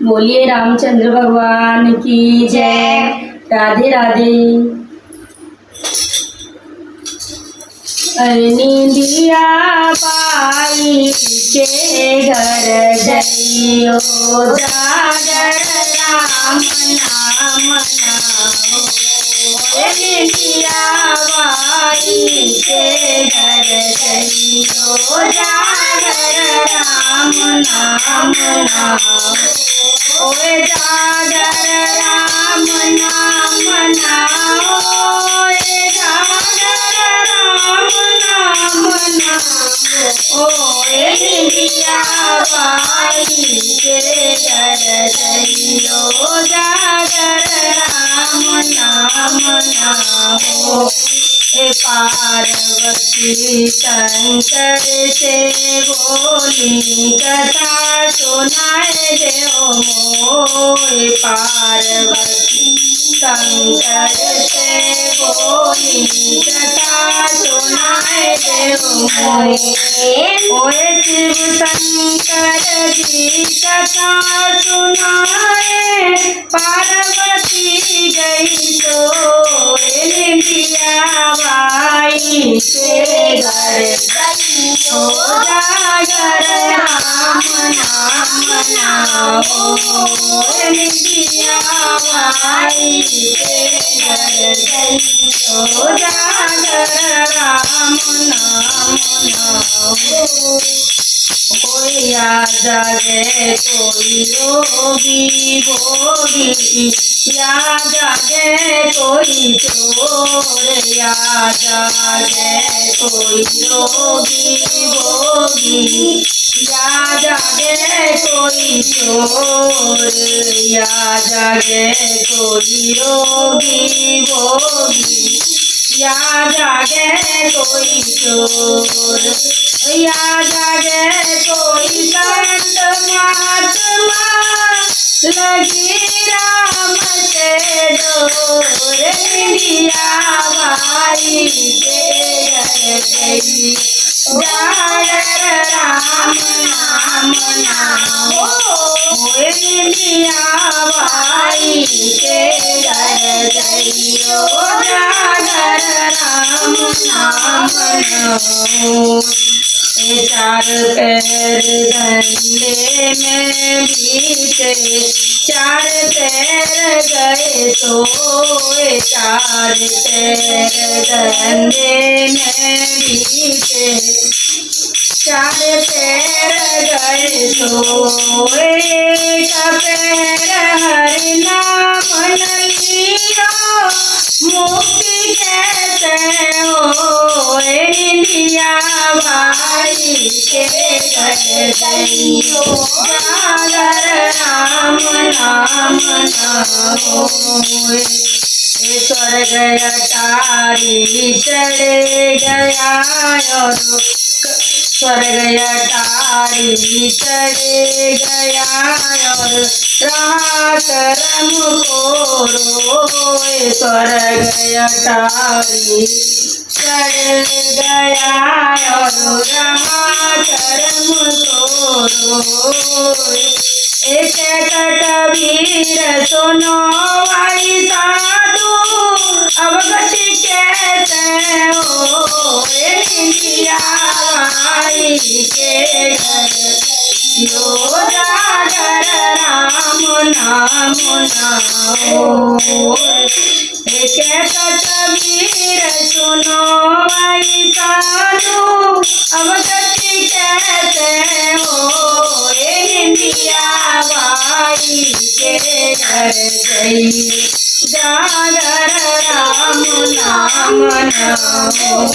बोलिए रामचंद्र भगवान की जय। राधे राधे। नींदिया पाई के घर जइयो, जागर राम नाम नाओ। नींदिया पाई के घर जइयो, जागर राम नाम नाओ। ओए जागर राम नाम नाओ, जागर राम नाम नाओ। ओए नींदिया पाई के घर जइयो, जागर राम नाम नाओ। पार्वती शंकर से बोली कथा सुनाए देओ मोए। पार्वती शंकर से बोली कथा सुनाए देओ मोए। ओए शिव शंकर जी कथा सुनाए, पार्वती गई सोए। नींदिया बाई के घर जइयो, जागर राम नाम नाओ। नींदिया बाई के घर जइयो, जागर राम नाम नाओ। कोई आ जागे कोई योगी भोगी, या जागे कोई चोर। या जागे कोई योगी भोगी, या जागे कोई चोर। या जागे कोई योगी भोगी, या जागे कोई चोर। या जागे कोई संत महात्मा, लगी राम के डोर। नींदिया बाई के घर गई, जागर राम नाम नाओ। नींदिया बाई के घर जइयो, जागर राम नाम नाओ। चार पैर धंधे में बीते, चार पैर गए सोए। चार पैर धंधे में बीते, चार पैर गए सोए। एक पैर हरि नाम लियो, मुक्ति कैसे होए। नींदिया बाई के घर जइयो, जागर राम नाम नाओ। स्वर्ग अटारी चढ़े गया और स्वर्ग अटारी चढ़े गया और रहा करम को रोए। स्वर्ग अटारी चढ़ गया और रहा करम को रोए। एक कबीर सुनो भाई साधु, अवगति कैसे होए। नींदिया बाई के घर जइयो, जागर राम नाम नाओ। एक कबीर सुनो भाई साधु, अवगति कैसे होए। नींदिया बाई के घर जइयो, जागर राम नाम नाओ।